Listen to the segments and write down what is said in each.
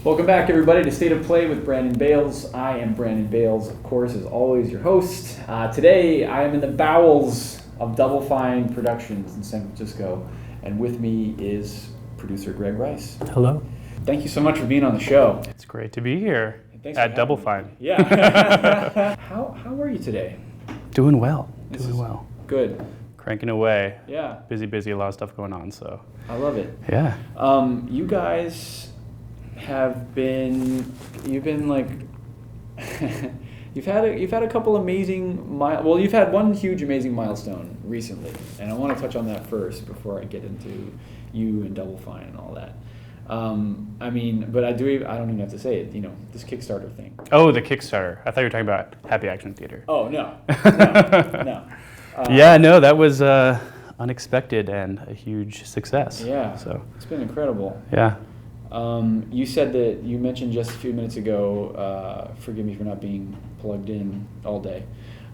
Welcome back, everybody, to State of Play with Brandon Bales. I am Brandon Bales, of course, as always, your host. Today, I am in the bowels of Double Fine Productions in San Francisco, and with me is producer Greg Rice. Hello. Thank you so much for being on the show. It's great to be here Thanks at Double Fine. Yeah. How are you today? Doing well. Good. Cranking away. Yeah. Busy, a lot of stuff going on, so. I love it. Yeah. You guys have been, you've had a couple amazing, you've had one huge amazing milestone recently, and I want to touch on that first before I get into you and Double Fine and all that. But I don't even have to say it, this Kickstarter thing. Oh, the Kickstarter. I thought you were talking about Happy Action Theater. Oh, no. No. No, that was unexpected and a huge success. Yeah, so it's been incredible. Yeah. You said that you mentioned just a few minutes ago, forgive me for not being plugged in all day,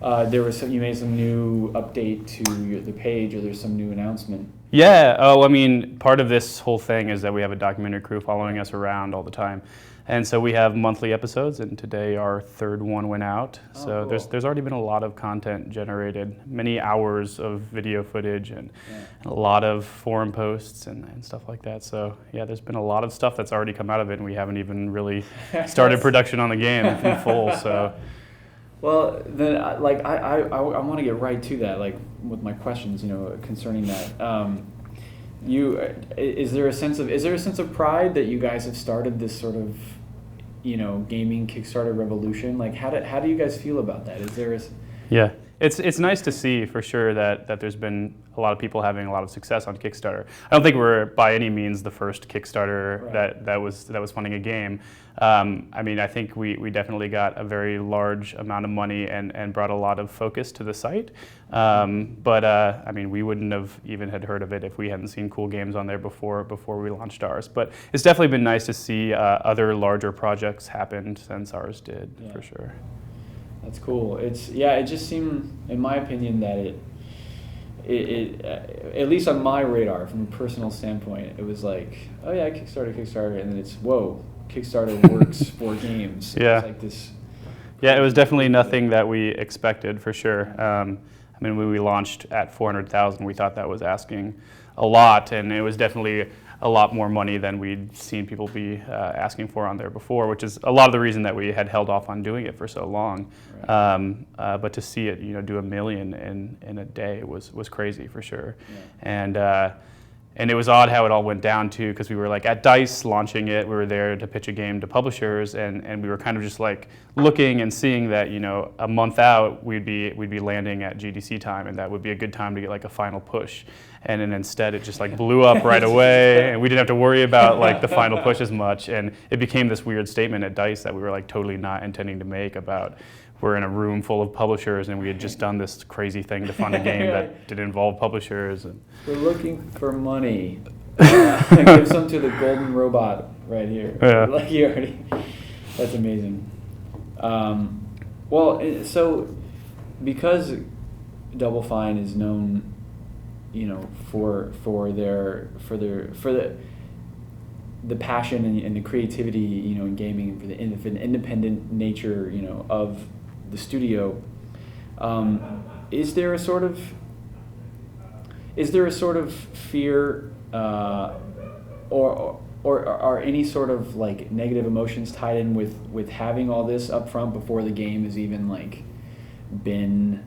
you made some new update to the page, or there's some new announcement. Yeah, part of this whole thing is that we have a documentary crew following us around all the time. And so we have monthly episodes, and today our third one went out. So cool. there's already been a lot of content generated, many hours of video footage and a lot of forum posts and stuff like that. So yeah, there's been a lot of stuff that's already come out of it, and we haven't even really started production on the game in full. So. Well, then, I want to get right to that, with my questions, concerning that. Is there a sense of pride that you guys have started this sort of, gaming Kickstarter revolution? How do you guys feel about that? Is there Yeah, it's nice to see for sure that there's been a lot of people having a lot of success on Kickstarter. I don't think we're by any means the first Kickstarter that was funding a game. I think we definitely got a very large amount of money and brought a lot of focus to the site. We wouldn't have even had heard of it if we hadn't seen cool games on there before we launched ours. But it's definitely been nice to see other larger projects happen since ours did, for sure. That's cool. It just seemed, in my opinion, that it at least on my radar, from a personal standpoint, it was like, oh yeah, Kickstarter, and then it's, whoa, Kickstarter works for games. Yeah. It's like this. Yeah, it was definitely nothing that we expected, for sure. When we launched at 400,000, we thought that was asking a lot, and it was definitely a lot more money than we'd seen people be asking for on there before, which is a lot of the reason that we had held off on doing it for so long. Right. But to see it, do $1 million in a day was crazy, for sure. Yeah. And it was odd how it all went down too, because we were at DICE launching it. We were there to pitch a game to publishers, and we were kind of just looking and seeing that a month out we'd be landing at GDC time, and that would be a good time to get a final push. And then instead it just blew up right away, and we didn't have to worry about the final push as much. And it became this weird statement at DICE that we were totally not intending to make about. We're in a room full of publishers, and we had just done this crazy thing to fund a game that did involve publishers. And we're looking for money. Give some to the golden robot right here. Yeah. That's amazing. So because Double Fine is known, for the passion and the creativity, in gaming, and for the independent nature, of the studio, is there a sort of fear, or are any sort of negative emotions tied in with having all this up front before the game has even been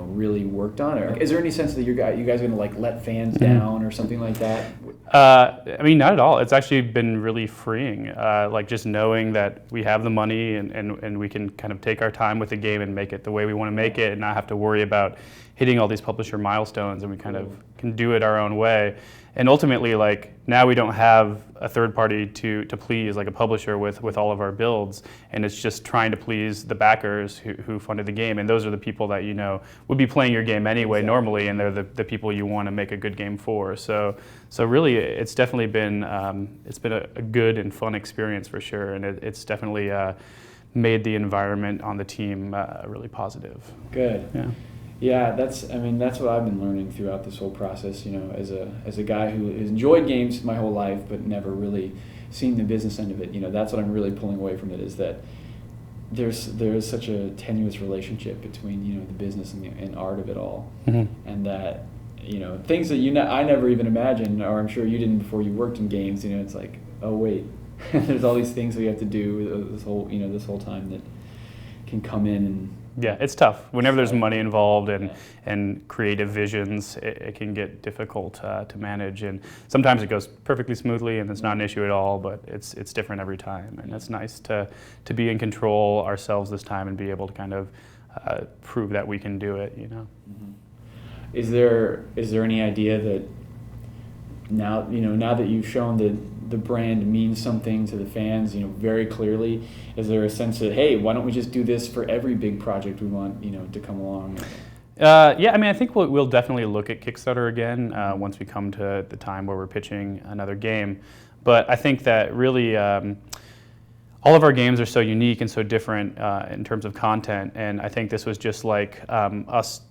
really worked on? Or is there any sense that you guys are gonna let fans down or something like that? Not at all. It's actually been really freeing. Just knowing that we have the money and we can kind of take our time with the game and make it the way we want to make it, and not have to worry about hitting all these publisher milestones, and we kind of can do it our own way. And ultimately, now we don't have a third party to please, a publisher with all of our builds, and it's just trying to please the backers who funded the game, and those are the people that would be playing your game anyway normally, and they're the people you want to make a good game for. So really, it's definitely been a good and fun experience, for sure, and it's definitely made the environment on the team really positive. Good. Yeah. Yeah, that's what I've been learning throughout this whole process, as a guy who has enjoyed games my whole life but never really seeing the business end of it, that's what I'm really pulling away from it, is that there's such a tenuous relationship between the business and art of it all, and that things that I never even imagined, or I'm sure you didn't before you worked in games. It's like, oh wait, there's all these things we have to do this whole time that can come in and. Yeah, it's tough. Whenever there's money involved and creative visions, it can get difficult to manage. And sometimes it goes perfectly smoothly and it's not an issue at all, but it's different every time. And it's nice to be in control ourselves this time and be able to kind of prove that we can do it, Mm-hmm. Is there any idea that now that you've shown that the brand means something to the fans, very clearly, is there a sense that, hey, why don't we just do this for every big project we want, to come along? Yeah, I think we'll definitely look at Kickstarter again once we come to the time where we're pitching another game. But I think that really all of our games are so unique and so different in terms of content, and I think this was just like us.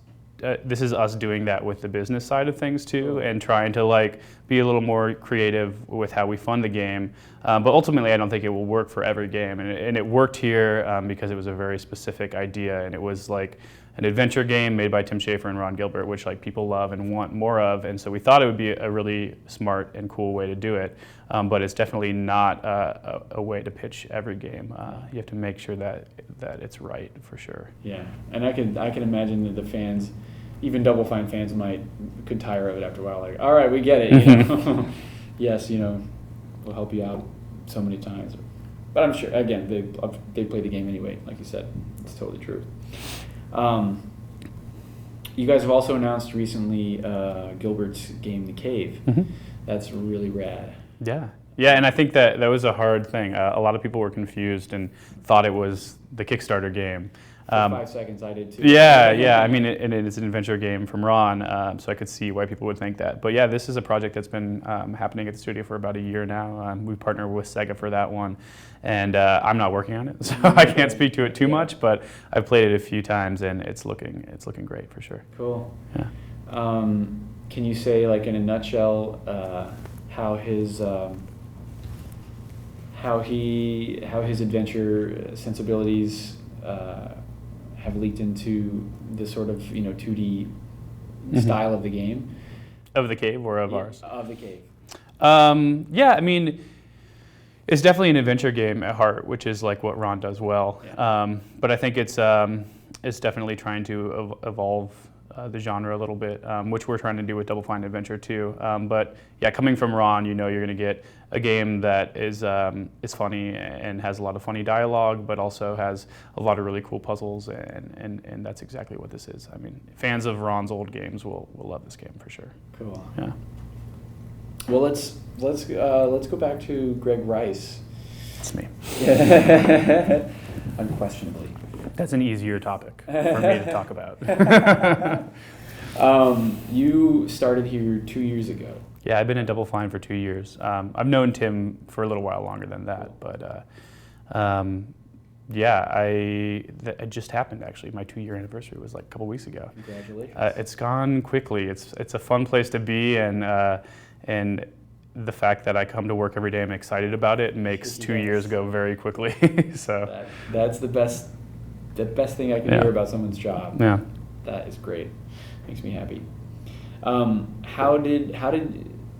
This is us doing that with the business side of things too, and trying to be a little more creative with how we fund the game. But ultimately, I don't think it will work for every game, and it worked here because it was a very specific idea, and it was like an adventure game made by Tim Schafer and Ron Gilbert, which people love and want more of, and so we thought it would be a really smart and cool way to do it. But it's definitely not a way to pitch every game. You have to make sure that it's right for sure. Yeah, and I can imagine that the fans, even Double Fine fans, could tire of it after a while. Like, all right, we get it. Yes, we'll help you out so many times. But I'm sure, again, they play the game anyway. Like you said, it's totally true. You guys have also announced recently Gilbert's game, The Cave. Mm-hmm. That's really rad. Yeah, and I think that was a hard thing. A lot of people were confused and thought it was the Kickstarter game. For 5 seconds, I did too. Yeah. It is an adventure game from Ron, so I could see why people would think that. But yeah, this is a project that's been happening at the studio for about a year now. We partner with Sega for that one, and I'm not working on it, so I can't speak to it too much. But I've played it a few times, and it's looking great for sure. Cool. Yeah. Can you say, in a nutshell, how his adventure sensibilities have leaked into the sort of 2D style of the game? Of the Cave or of ours? Of the Cave. It's definitely an adventure game at heart, which is what Ron does well. Yeah. But I think it's definitely trying to evolve the genre a little bit, which we're trying to do with Double Fine Adventure too. But yeah, coming from Ron, you're going to get a game that is funny and has a lot of funny dialogue, but also has a lot of really cool puzzles, and that's exactly what this is. Fans of Ron's old games will love this game for sure. Cool. Yeah. Well, let's go back to Greg Rice. It's me. Unquestionably. That's an easier topic for me to talk about. You started here 2 years ago. Yeah, I've been at Double Fine for 2 years. I've known Tim for a little while longer than that, but it just happened actually. My 2-year anniversary was a couple weeks ago. Congratulations. It's gone quickly. It's a fun place to be, and the fact that I come to work every day and I'm excited about it makes 2 years go very quickly. So that's the best thing I can hear about someone's job. Yeah. That is great. Makes me happy.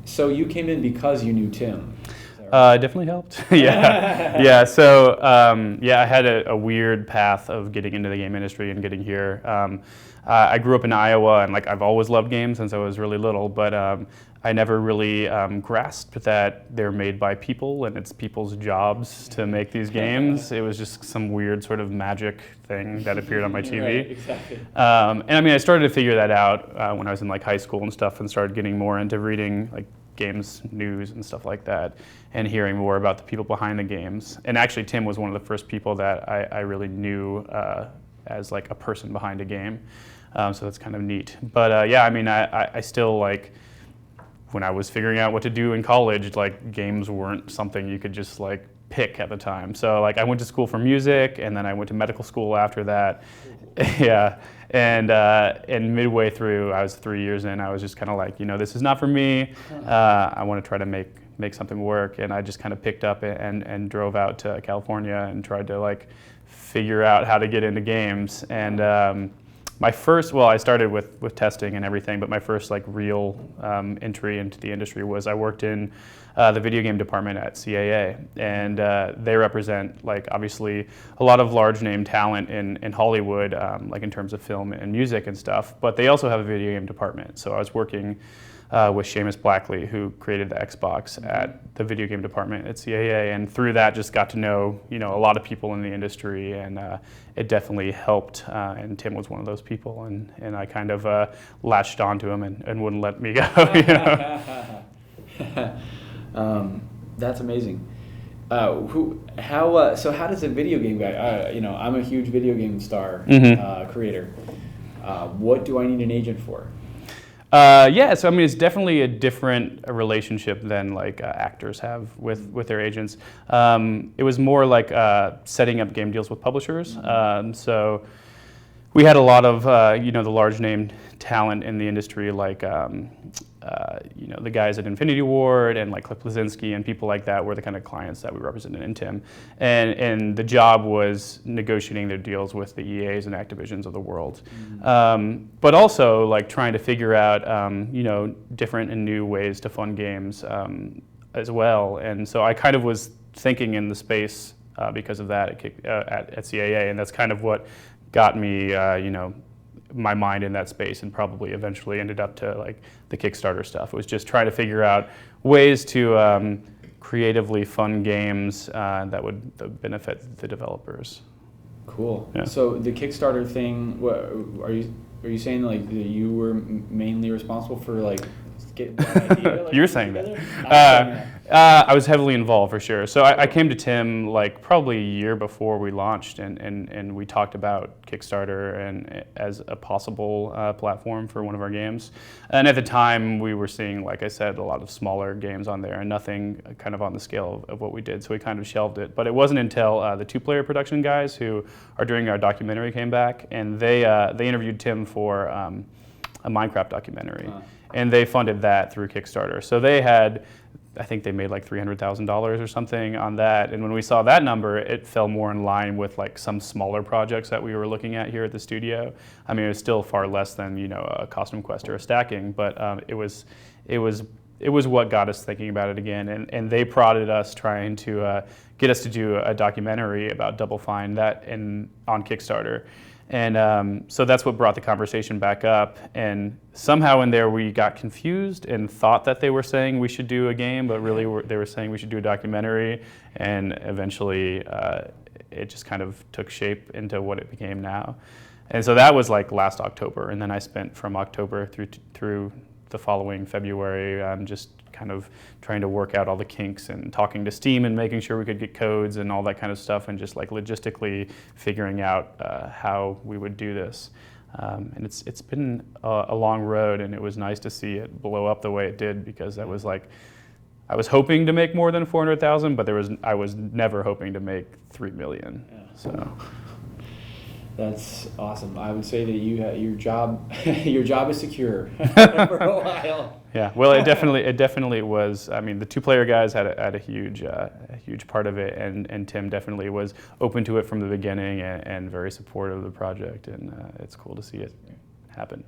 So you came in because you knew Tim? It definitely helped. Yeah. So I had a weird path of getting into the game industry and getting here. I grew up in Iowa, and I've always loved games since I was really little, but I never really grasped that they're made by people and it's people's jobs to make these games. It was just some weird sort of magic thing that appeared on my TV. Right, exactly. And I started to figure that out when I was in higigh school and stuff, and started getting more into reading games news and stuff like that, and hearing more about the people behind the games. And actually, Tim was one of the first people that I really knew as a person behind a game. So that's kind of neat. But I still when I was figuring out what to do in college, games weren't something you could just pick at the time. So I went to school for music, and then I went to medical school after that. Yeah, and midway through, I was 3 years in. I was just kind of like, this is not for me. I want to try to make something work, and I just kind of picked up and drove out to California and tried to like figure out how to get into games. And my first, well, I started with testing and everything, but my first like real entry into the industry was I worked in the video game department at CAA, and they represent like obviously a lot of large name talent in Hollywood, like in terms of film and music and stuff, but they also have a video game department. So I was working with Seamus Blackley, who created the Xbox, at the video game department at CAA, and through that just got to know a lot of people in the industry, and it definitely helped. And Tim was one of those people, and I kind of latched onto him and wouldn't let me go. That's amazing. So how does a video game guy? I'm a huge video game star creator. What do I need an agent for? So I mean, it's definitely a different relationship than like actors have with their agents. It was more like setting up game deals with publishers. So we had a lot of the large name talent in the industry, like the guys at Infinity Ward and like Cliff Bleszinski and people like that were the kind of clients that we represented in Tim. And the job was negotiating their deals with the EAs and Activisions of the world. But also like trying to figure out different and new ways to fund games as well. And so I kind of was thinking in the space because of that at CAA, and that's kind of what got me my mind in that space, and probably eventually ended up to like the Kickstarter stuff. It was just trying to figure out ways to creatively fund games that would benefit the developers. Cool. Yeah. So the Kickstarter thing, are you saying like that you were mainly responsible for like getting that idea? Like, You're saying that. I was heavily involved for sure. So I came to Tim like probably a year before we launched, and we talked about Kickstarter and as a possible platform for one of our games. And at the time, we were seeing, like I said, a lot of smaller games on there, and nothing kind of on the scale of what we did. So we kind of shelved it. But it wasn't until the two-player production guys who are doing our documentary came back, and they interviewed Tim for a Minecraft documentary. And they funded that through Kickstarter. So they had, I think they made like $300,000 or something on that. And when we saw that number, it fell more in line with like some smaller projects that we were looking at here at the studio. I mean, it was still far less than a Costume Quest or a Stacking, but it was what got us thinking about it again. And they prodded us trying to get us to do a documentary about Double Fine on Kickstarter. And so that's what brought the conversation back up, and somehow in there we got confused and thought that they were saying we should do a game, but really they were saying we should do a documentary, and eventually it just kind of took shape into what it became now. And so that was like last October, and then I spent from October through the following February just kind of trying to work out all the kinks and talking to Steam and making sure we could get codes and all that kind of stuff, and just like logistically figuring out how we would do this. And it's been a long road, and it was nice to see it blow up the way it did, because that was like, I was hoping to make more than 400,000, but I was never hoping to make 3 million. Yeah. So. That's awesome. I would say that your job is secure for a while. Yeah, well, it definitely was. I mean, the two-player guys had a huge part of it, and Tim definitely was open to it from the beginning and very supportive of the project, and it's cool to see it happen.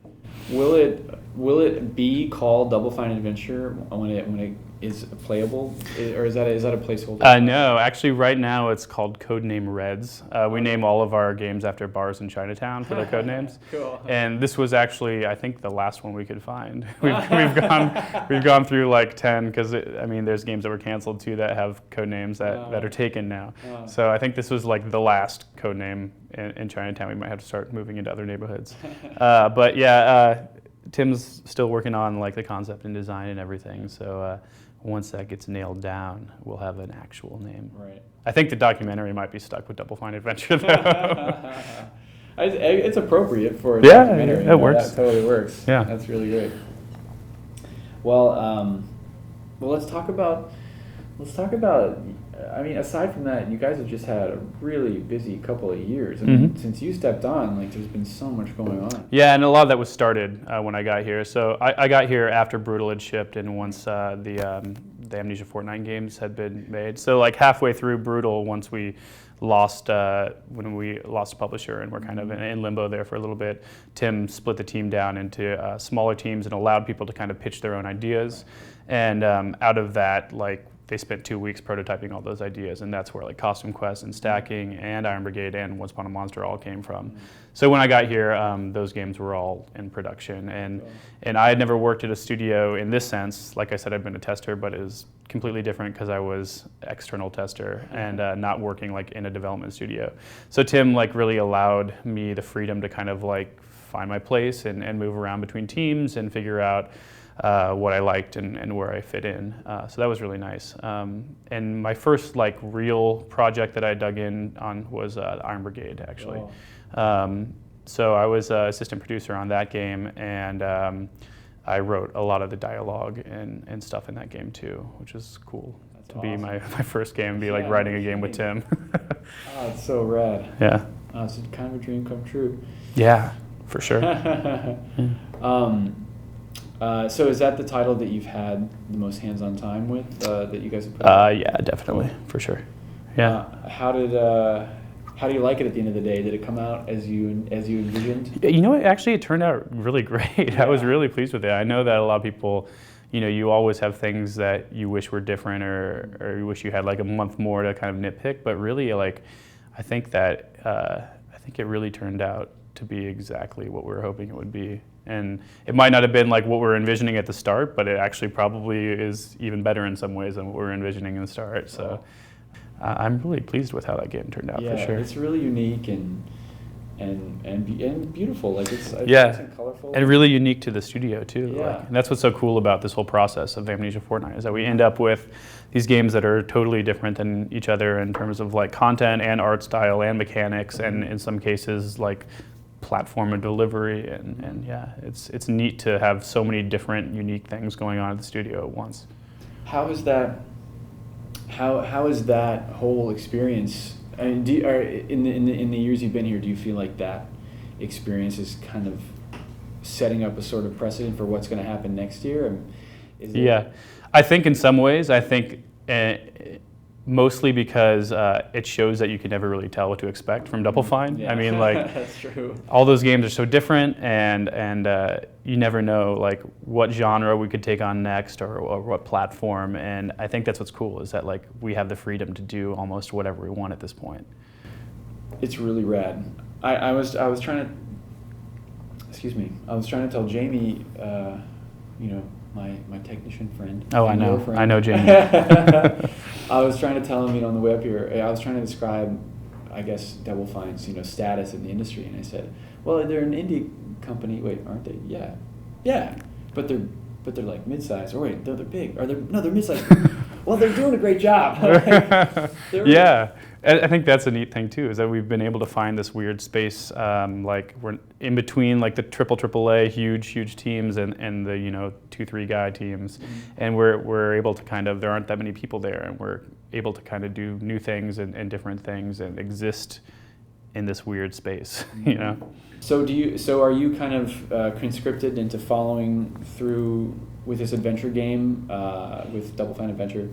Will it be called Double Fine Adventure when it is playable, or is that a placeholder? No, actually, right now it's called Codename Reds. We name all of our games after bars in Chinatown for their code names. Cool. And this was actually, I think, the last one we could find. We've gone through like 10, because there's games that were canceled too that have code names that are taken now. So I think this was like the last code name in Chinatown. We might have to start moving into other neighborhoods. But yeah, Tim's still working on like the concept and design and everything. So once that gets nailed down, we'll have an actual name. Right. I think the documentary might be stuck with Double Fine Adventure though. It's appropriate for a documentary. Yeah, it works. That totally works. Yeah. That's really great. Well, let's talk about Let's talk about, I mean, aside from that, you guys have just had a really busy couple of years. I mean, since you stepped on, like, there's been so much going on. Yeah, and a lot of that was started when I got here. So I got here after Brutal had shipped, and once the Amnesia Fortnite games had been made. So like halfway through Brutal, once we lost when we lost a publisher and we're kind of in limbo there for a little bit, Tim split the team down into smaller teams and allowed people to kind of pitch their own ideas. And out of that, like, they spent 2 weeks prototyping all those ideas, and that's where like Costume Quest and Stacking and Iron Brigade and Once Upon a Monster all came from. So when I got here, those games were all in production, and I had never worked at a studio in this sense. Like I said, I've been a tester, but it was completely different because I was external tester and not working like in a development studio. So Tim like really allowed me the freedom to kind of like find my place and move around between teams and figure out what I liked and where I fit in. So that was really nice. And my first like real project that I dug in on was the Iron Brigade, actually. So I was assistant producer on that game, and I wrote a lot of the dialogue and stuff in that game too, which is cool. That's to awesome. Be my first game and be like writing a game with Tim. Oh, it's so rad. Yeah. It's kind of a dream come true. Yeah, for sure. So is that the title that you've had the most hands-on time with, that you guys have put out? Yeah, definitely, for sure. Yeah. How do you like it at the end of the day? Did it come out as you envisioned? You know, it turned out really great. Yeah. I was really pleased with it. I know that a lot of people, you know, you always have things that you wish were different or you wish you had like a month more to kind of nitpick, but really, like, I think it really turned out to be exactly what we were hoping it would be. And it might not have been like what we were envisioning at the start, but it actually probably is even better in some ways than what we were envisioning in the start. So I'm really pleased with how that game turned out, for sure. Yeah, it's really unique and beautiful. Like it's colorful. And really unique to the studio too. Yeah. Like, and that's what's so cool about this whole process of Amnesia Fortnite, is that we end up with these games that are totally different than each other in terms of like content and art style and mechanics, and in some cases like platform and delivery, and yeah, it's neat to have so many different unique things going on at the studio at once. How is that whole experience? I mean, in the years you've been here, do you feel like that experience is kind of setting up a sort of precedent for what's going to happen next year? Yeah, I think in some ways, mostly because it shows that you can never really tell what to expect from Double Fine. Yeah. I mean, like, that's true. All those games are so different, and you never know like what genre we could take on next or what platform. And I think that's what's cool, is that like we have the freedom to do almost whatever we want at this point. It's really rad. I was trying to tell Jamie, you know, my technician friend. Oh, I know Jamie. I was trying to tell him, you know, on the way up here, I was trying to describe, I guess, Double Fine's, you know, status in the industry, and I said, well, they're an indie company. Wait, aren't they? Yeah, but they're like mid-sized. Or wait, they're big. They're mid-sized. Well, they're doing a great job. Yeah. I think that's a neat thing too, is that we've been able to find this weird space, like we're in between like the AAA huge teams and the, you know, 2-3 guy teams, and we're able to kind of, there aren't that many people there, and we're able to kind of do new things and different things and exist in this weird space, you know. So are you kind of conscripted into following through with this adventure game, with Double Fine Adventure?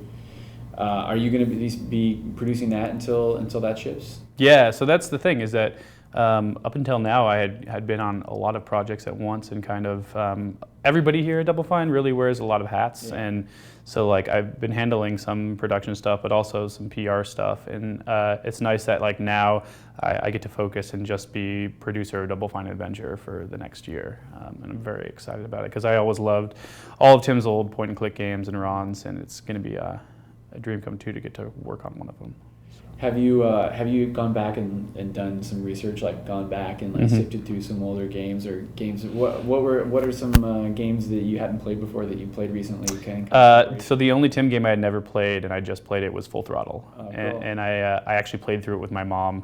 Are you going to be producing that until that ships? Yeah, so that's the thing, is that up until now I had been on a lot of projects at once, and kind of everybody here at Double Fine really wears a lot of hats, and so like I've been handling some production stuff, but also some PR stuff, and it's nice that like now I get to focus and just be producer of Double Fine Adventure for the next year, and I'm very excited about it because I always loved all of Tim's old point-and-click games and Ron's, and it's going to be a dream come true to get to work on one of them. Have you gone back and done some research, like gone back and like sifted through some older games or games? What are some games that you hadn't played before that you played recently? So the only Tim game I had never played, and I just played it, was Full Throttle. Oh, cool. And I actually played through it with my mom,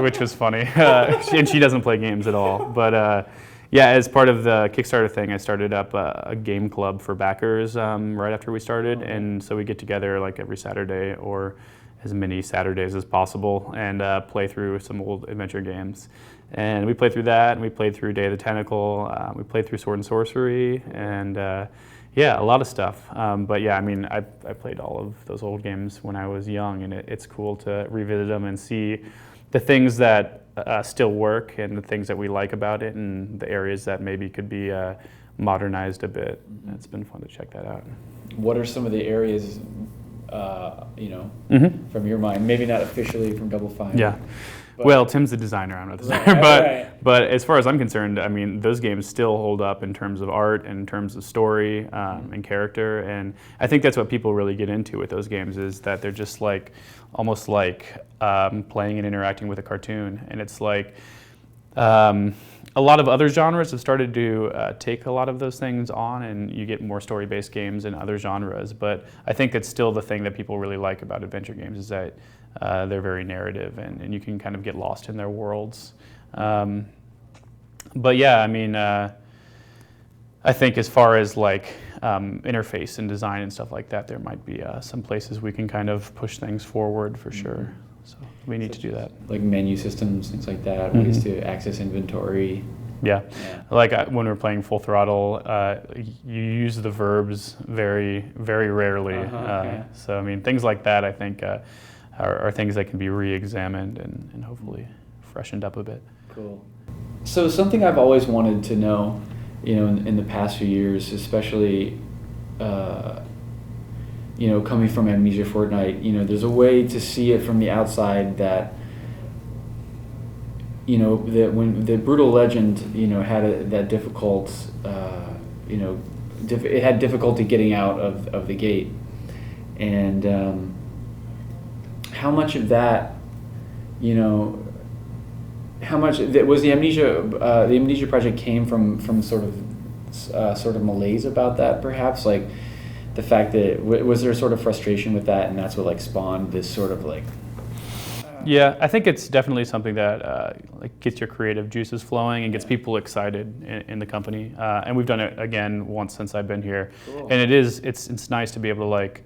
which was funny. And she doesn't play games at all, but Yeah, as part of the Kickstarter thing, I started up a game club for backers right after we started, and so we get together like every Saturday or as many Saturdays as possible and play through some old adventure games. And we played through that, and we played through Day of the Tentacle, we played through Sword and Sorcery, and yeah, a lot of stuff. But yeah, I mean, I played all of those old games when I was young, and it's cool to revisit them and see the things that still work and the things that we like about it and the areas that maybe could be modernized a bit. It's been fun to check that out. What are some of the areas, from your mind? Maybe not officially from Double Fine. Yeah. But well, Tim's the designer, I'm not the designer, Right. but as far as I'm concerned, I mean, those games still hold up in terms of art and in terms of story and character, and I think that's what people really get into with those games, is that they're just like, almost like playing and interacting with a cartoon, and it's like, a lot of other genres have started to take a lot of those things on, and you get more story-based games in other genres, but I think it's still the thing that people really like about adventure games, is that they're very narrative, and you can kind of get lost in their worlds. But yeah, I mean, I think as far as like interface and design and stuff like that, there might be some places we can kind of push things forward for sure. So we need to do that. Like menu systems, things like that, ways to access inventory. Yeah. Like when we're playing Full Throttle, you use the verbs very, very rarely. So I mean, things like that, I think, are things that can be re-examined and hopefully freshened up a bit. Cool. So something I've always wanted to know, in the past few years, especially, coming from Amnesia Fortnite, there's a way to see it from the outside that, that when the Brutal Legend, had that difficult, it had difficulty getting out of the gate, and how much of that, how much was the Amnesia project came from sort of malaise about that, perhaps, like the fact that was there sort of frustration with that, and that's what like spawned this sort of like. Yeah, I think it's definitely something that like gets your creative juices flowing and gets people excited in the company. And we've done it again once since I've been here, Cool. And it's nice to be able to like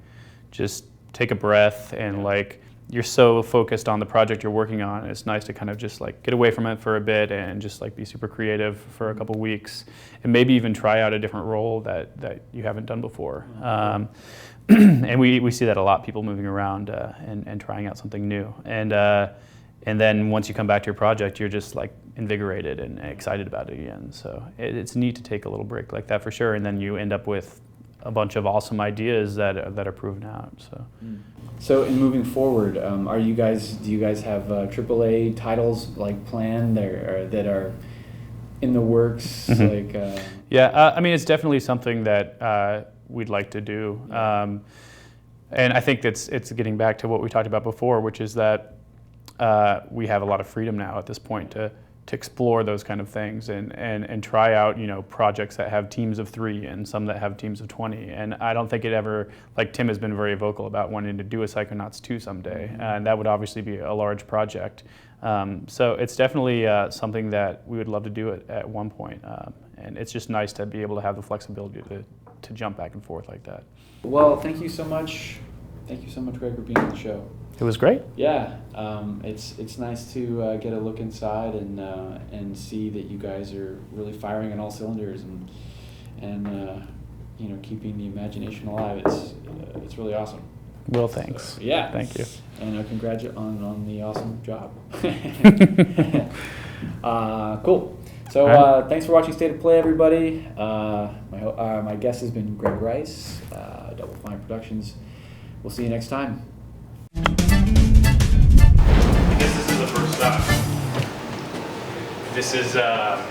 just take a breath and like. You're so focused on the project you're working on. It's nice to kind of just like get away from it for a bit and just like be super creative for a couple weeks, and maybe even try out a different role that you haven't done before. And we see that a lot, people moving around and trying out something new. And then once you come back to your project, you're just like invigorated and excited about it again. So it's neat to take a little break like that for sure, and then you end up with a bunch of awesome ideas that are proven out. So in moving forward, do you guys have AAA titles like planned that are in the works? Like yeah, I mean, it's definitely something that we'd like to do, and I think it's getting back to what we talked about before, which is that we have a lot of freedom now at this point to explore those kind of things and try out, projects that have teams of 3 and some that have teams of 20. And I don't think it ever, like Tim has been very vocal about wanting to do a Psychonauts 2 someday, and that would obviously be a large project. So it's definitely something that we would love to do at one point. And it's just nice to be able to have the flexibility to jump back and forth like that. Well, thank you so much. Thank you so much, Greg, for being on the show. It was great. Yeah, it's nice to get a look inside and see that you guys are really firing on all cylinders and keeping the imagination alive. It's really awesome. Well, thanks. So, yeah. Thank you. And congratulations on the awesome job. Cool. So right. Thanks for watching State of Play, everybody. My guest has been Greg Rice, Double Fine Productions. We'll see you next time. I guess this is the first stop. This is the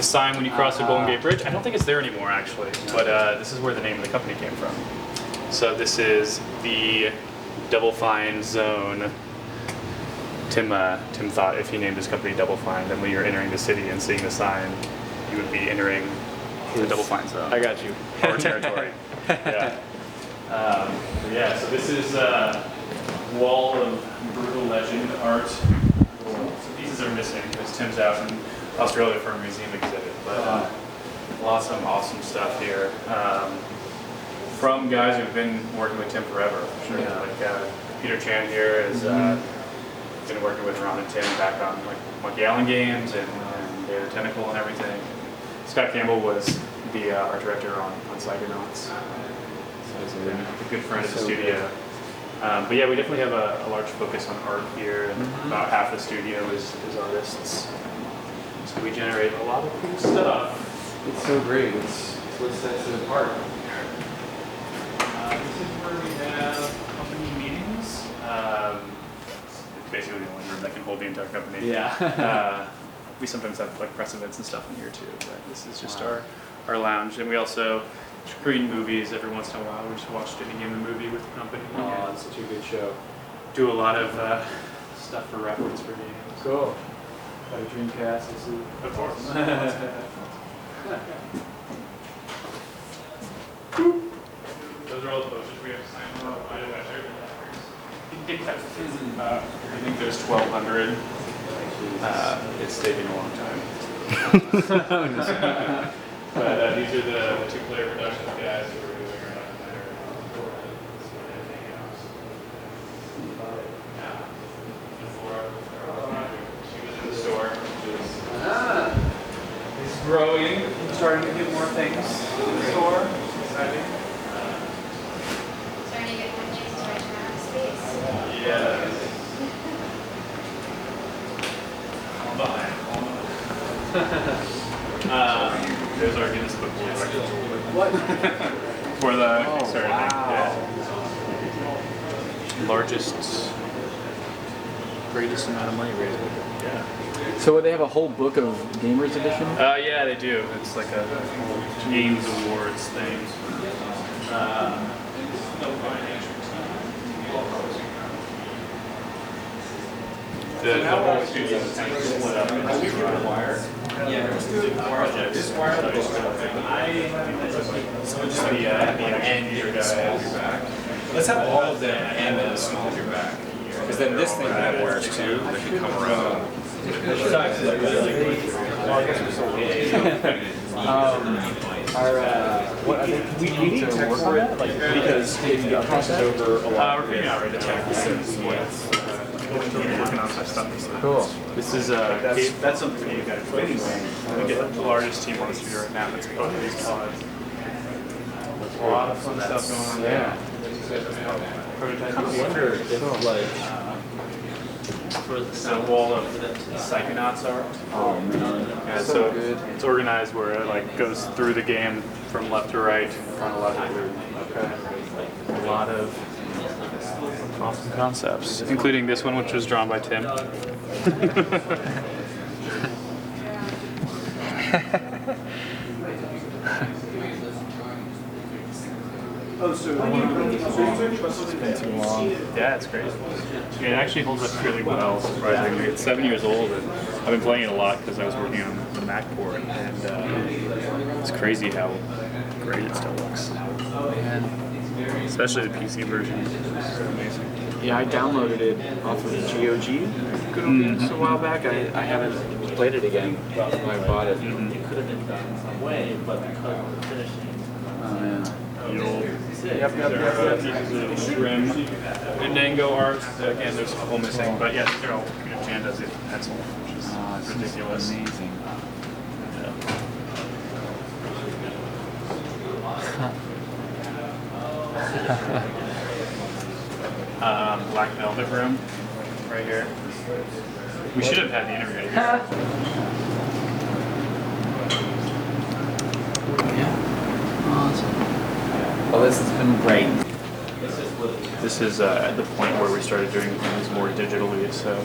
sign when you cross the Golden Gate Bridge. I don't think it's there anymore, actually, but this is where the name of the company came from. So this is the Double Fine Zone. Tim thought if he named his company Double Fine, then when you're entering the city and seeing the sign, you would be entering the Double Fine Zone. I got you. Our territory. Yeah. Yeah, so this is a wall of Brutal Legend art. Some pieces are missing because Tim's out in Australia for a museum exhibit. But lots of awesome stuff here. From guys who've been working with Tim forever, for sure. Yeah. Like Peter Chan here has been working with Ron and Tim back on like Monkey Island games and Day of the Tentacle and everything. Scott Campbell was the art director on Psychonauts. So he's a good friend of the studio. But yeah, we definitely have a large focus on art here, and about half the studio is artists. So we generate a lot of cool stuff. It's so great. It's what sets it apart. This is where we have company meetings. It's basically the only room that can hold the entire company. Yeah. We sometimes have like press events and stuff in here too, but this is just our lounge. And we also screen movies every once in a while. We just watched a movie with the company. Oh, it's such a good show. Do a lot of stuff for reference for games. Cool. Got a Dreamcast, I see. Of course. Those are all the posters we have to sign. I think there's 1,200. It's taking a long time. But these are the two-player production guys who are doing the store. It's growing. Starting to get more things in the store. Exciting. Starting to get more things to try to have space. Yeah. I'm behind. There's our Guinness Book World Records. What? For the Kickstarter wow. thing. Yeah. Largest, greatest amount of money raised. Yeah. So they have a whole book of Gamers Edition? Yeah, they do. It's like a Games Awards thing. The whole studio is kind of split up into projects. The end user guy. Let's have all of them and then the small of your back. Because then this thing that wears too, that can come around. We need to work on that? Like, because it crosses over a lot. We're figuring out right now. Working on some stuff. Cool. This is that's something you got to do anyway. We get the largest team on the studio right now that's both of these pods. A lot of fun stuff going on there. I wonder if, like, The wall of Psychonauts art. oh man, Yeah, so so good. it's organized where it like goes through the game from left to right chronologically. Okay. A lot of awesome concepts, including this one, which was drawn by Tim. It's been too long. Yeah, it's great. It actually holds up really well, surprisingly. It's 7 years old, and I've been playing it a lot because I was working on the Mac port, and it's crazy how great it still looks. Especially the PC version. It's amazing. Yeah, I downloaded it off of GOG good old games a while back. I haven't played it again when I bought it. It could have been done in some way, but because of the finishing. Oh man. Trim. Fandango art. Again, there's a couple missing, but yes, they're all Jan does it in pencil, which is ridiculous. Amazing. Black Velvet Room, right here. We should have had the interview here. Yeah. Awesome. Well, this has been great. This is at the point where we started doing things more digitally, so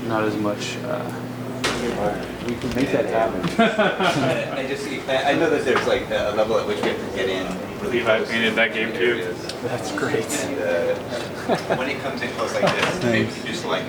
not as much. We can make that happen. I know that there's like a level at which we have to get in. Levi painted that game too. That's great. And when it comes in close like this, you just like